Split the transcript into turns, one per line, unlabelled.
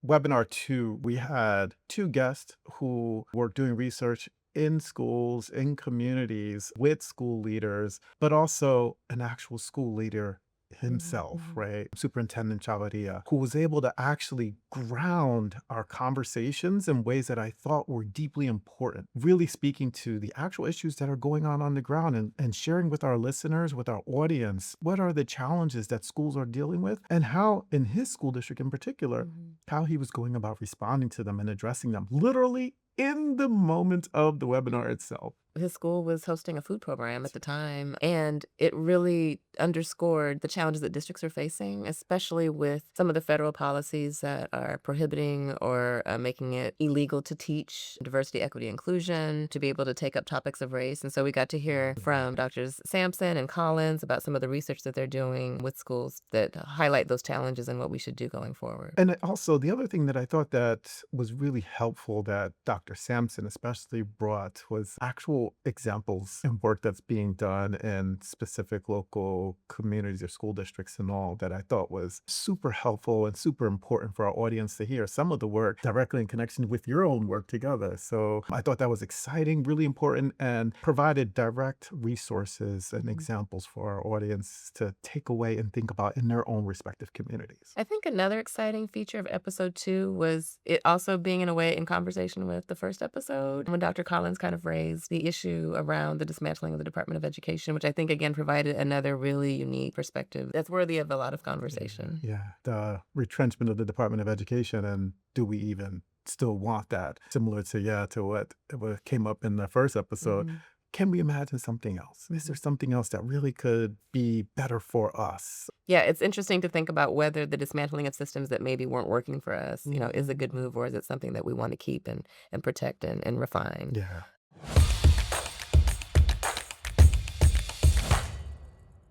webinar two, we had two guests who were doing research in schools, in communities, with school leaders, but also an actual school leader
Mhm,
himself,
mhm.
right? Superintendent Chavarria, who was able to actually ground our conversations in ways that I thought were deeply important, really speaking to the actual issues that are going on the ground and sharing with our listeners, with our audience, what are the challenges that schools are dealing with and how, in his school district in particular,
Mhm.
how he was going about responding to them and addressing them literally in the moment of the webinar itself.
His school was hosting a food program at the time, and it really underscored the challenges that districts are facing, especially with some of the federal policies that are prohibiting or making it illegal to teach diversity, equity, inclusion, to be able to take up topics of race. And so we got to hear from Doctors Sampson and Collins about some of the research that they're doing with schools that highlight those challenges and what we should do going forward.
And also, the other thing that I thought that was really helpful that Dr. Sampson especially brought was actual examples and work that's being done in specific local communities or school districts and all that I thought was super helpful and super important for our audience to hear some of the work directly in connection with your own work together. So I thought that was exciting, really important, and provided direct resources and
Mhm.
examples for our audience to take away and think about in their own respective communities.
I think another exciting feature of episode 2 was it also being in a way in conversation with the first episode when Dr. Collins kind of raised the issue around the dismantling of the Department of Education, which I think again provided another really unique perspective that's worthy of a lot of conversation.
Yeah, the retrenchment of the Department of Education, and do we even still want that? Similar to, yeah, to what came up in the first episode.
Mhm,
Can we imagine something else? Is there
mhm.
something else that really could be better for us?
Yeah, it's interesting to think about whether the dismantling of systems that maybe weren't working for us, is a
Mhm.
good move or is it something that we want to keep and protect and refine.
Yeah.